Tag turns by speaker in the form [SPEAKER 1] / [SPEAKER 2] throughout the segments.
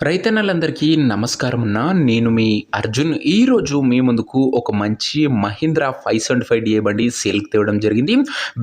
[SPEAKER 1] రైతన్నలందరికీ నమస్కారం అన్న. నేను మీ అర్జున్. ఈరోజు మీ ముందుకు ఒక మంచి మహీంద్రా 575 డిఏ బండి సేల్కి తేవడం జరిగింది.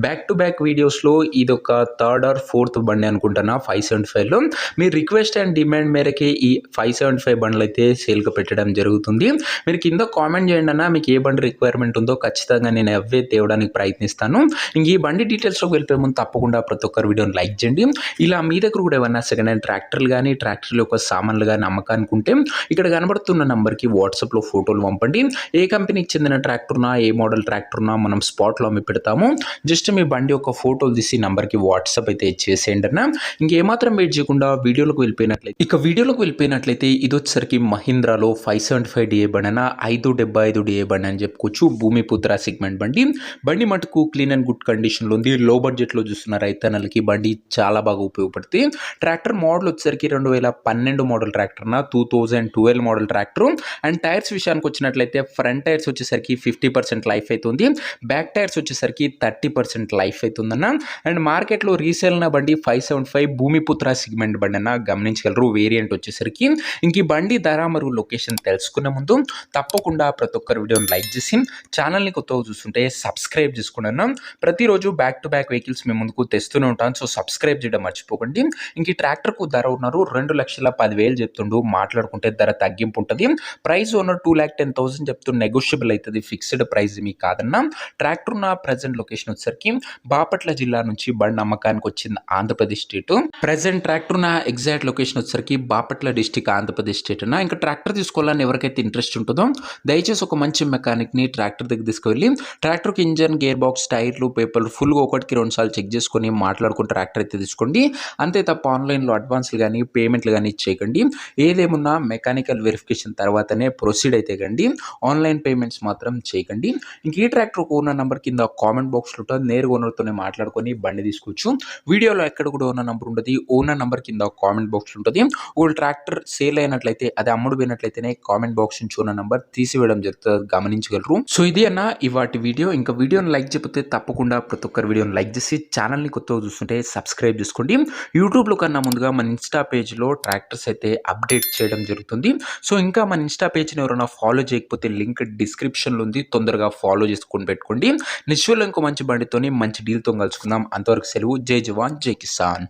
[SPEAKER 1] బ్యాక్ టు బ్యాక్ వీడియోస్లో ఇదొక థర్డ్ ఆర్ ఫోర్త్ బండి అనుకుంటున్నా 575లో. మీ రిక్వెస్ట్ అండ్ డిమాండ్ మేరకే ఈ 575 బండ్లు అయితే సేల్కి పెట్టడం జరుగుతుంది. మీరు కింద కామెంట్ చేయండి అన్న, మీకు ఏ బండి రిక్వైర్మెంట్ ఉందో ఖచ్చితంగా నేను అవే తేవడానికి ప్రయత్నిస్తాను. ఇంక ఈ బండి డీటెయిల్స్లోకి వెళ్ళిపోయే ముందు తప్పకుండా ప్రతి ఒక్కరు వీడియోని లైక్ చేయండి. ఇలా మీ దగ్గర కూడా ఏమన్నా సెకండ్ హ్యాండ్ ట్రాక్టర్లు కానీ ట్రాక్టర్లు యొక్క సామాన్లు కానీ అమ్మకానికి ఉంటే ఇక్కడ కనబడుతున్న నంబర్కి వాట్సాప్లో ఫోటోలు పంపండి. ఏ కంపెనీకి చెందిన ట్రాక్టర్నా, ఏ మోడల్ ట్రాక్టర్నా మనం స్పాట్లో అమ్మి పెడతాము. జస్ట్ మీ బండి యొక్క ఫోటోలు తీసి నంబర్కి వాట్సాప్ అయితే చేసేయండి అన్న. ఇంకేమాత్రం వెయిట్ చేయకుండా వీడియోలోకి వెళ్ళిపోయినట్లయితే ఇది వచ్చేసరికి మహీంద్రాలో 575 డిఏ బండి అన్న, 575 డిఏ బండి అని చెప్పుకోవచ్చు. భూమిపుత్ర సెగ్మెంట్ బండి మటుకు క్లీన్ అండ్ గుడ్ కండిషన్లో ఉంది. లో బడ్జెట్లో చూస్తున్న రైతన్నలకి బండి చాలా బాగా ఉపయోగపడుతుంది. ట్రాక్టర్ మోడల్ వచ్చేసరికి 2012 model tractor, 2012 model tractor. And tyres విషయానికి వచ్చినట్లయితే ఫ్రంట్ టైర్స్ వచ్చేసరికి 50% లైఫ్ అవుతుంది, బ్యాక్ టైర్స్ వచ్చేసరికి 30% లైఫ్ అవుతుందన్న. అండ్ మార్కెట్లో రీసేల్ ఉన్న బండి 575 భూమిపుత్ర సెగ్మెంట్ బండి అన్న, గమనించగలరు. వేరియంట్ వచ్చేసరికి ఇంక ఈ బండి ధర మరియు లొకేషన్ తెలుసుకునే ముందు తప్పకుండా ప్రతి ఒక్కరు వీడియోని లైక్ చేసి ఛానల్ని కొత్తగా చూస్తుంటే సబ్స్క్రైబ్ చేసుకున్నాను. ప్రతిరోజు బ్యాక్ టు బ్యాక్ వెహికల్స్ మేము ముందుకు తెస్తూనే ఉంటాను, సో సబ్స్క్రైబ్ చేయడం మర్చిపోకండి. ఇంక ఈ ట్రాక్టర్కు ధర ఉన్నారు 2,10,000 చెప్తుండు. మాట్లాడుకుంటే ధర తగ్గింపు ఉంటుంది. ప్రైస్ ఓనర్ 2,10,000 చెప్తూ నెగోషియబుల్ అవుతుంది, ఫిక్స్డ్ ప్రైస్ మీకు కాదన్న. ట్రాక్టర్ ఉన్న ప్రజెంట్ లొకేషన్ వచ్చేసరికి బాపట్ల జిల్లా నుంచి బండి అమ్మకానికి వచ్చింది, ఆంధ్రప్రదేశ్ స్టేట్. ప్రజెంట్ ట్రాక్టర్ ఉన్న ఎగ్జాక్ట్ లొకేషన్ వచ్చేసరికి బాపట్ల డిస్టిక్, ఆంధ్రప్రదేశ్ స్టేట్ అన్న. ఇంకా ట్రాక్టర్ తీసుకోవాలని ఎవరికైతే ఇంట్రెస్ట్ ఉంటుందో దయచేసి ఒక మంచి మెకానిక్ని ట్రాక్టర్ దగ్గర తీసుకువెళ్ళి ట్రాక్టర్కి ఇంజన్, గేర్ బాక్స్, టైర్లు, పేపర్లు ఫుల్గా ఒకటికి 2 సార్లు చెక్ చేసుకొని మాట్లాడుకుని ట్రాక్టర్ అయితే తీసుకోండి. అంతే తప్ప ఆన్లైన్లో అడ్వాన్స్లు కానీ పేమెంట్లు కానీ చేయకండి. ఏదేమున్నా మెకానికల్ వెరిఫికేషన్ తర్వాతనే ప్రొసీడ్ అయితే కండి, ఆన్లైన్ పేమెంట్స్ మాత్రం చేయకండి. ఇంక ఈ ట్రాక్టర్ ఓనర్ నెంబర్ కింద కామెంట్ బాక్స్లో ఉంటుంది, నేరుగా ఓనర్తోనే మాట్లాడుకొని బండి తీసుకోవచ్చు. వీడియోలో ఎక్కడ కూడా ఓనర్ నెంబర్ ఉంటుంది, ఓనర్ నెంబర్ కింద కామెంట్ బాక్స్లో ఉంటుంది. ఒకళ్ళు ట్రాక్టర్ సేల్ అయినట్లయితే, అది అమ్ముడు పోయినట్లయితేనే కామెంట్ బాక్స్ నుంచి ఓనర్ నెంబర్ తీసివేయడం జరుగుతుంది, గమనించగలరు. సో ఇది అన్న ఇవాటి వీడియో. ఇంకా వీడియోని లైక్ చెప్పితే తప్పకుండా ప్రతి ఒక్కరు వీడియోని లైక్ చేసి ఛానల్ని కొత్తగా చూస్తుంటే సబ్స్క్రైబ్ చేసుకోండి. యూట్యూబ్లో కన్నా ముందుగా మన ఇన్స్టా పేజ్లో ట్రాక్టర్స్ అయితే అప్డేట్ చేయడం జరుగుతుంది. సో ఇంకా మన ఇన్స్టా పేజ్ని ఎవరైనా ఫాలో చేయకపోతే లింక్ డిస్క్రిప్షన్లో ఉంది, తొందరగా ఫాలో చేసుకొని పెట్టుకోండి. నిశ్చయంగా ఇంకో మంచి బండితోని మంచి డీల్తో కలుసుకుందాం. అంతవరకు సెలవు. జై జవాన్, జై కిసాన్.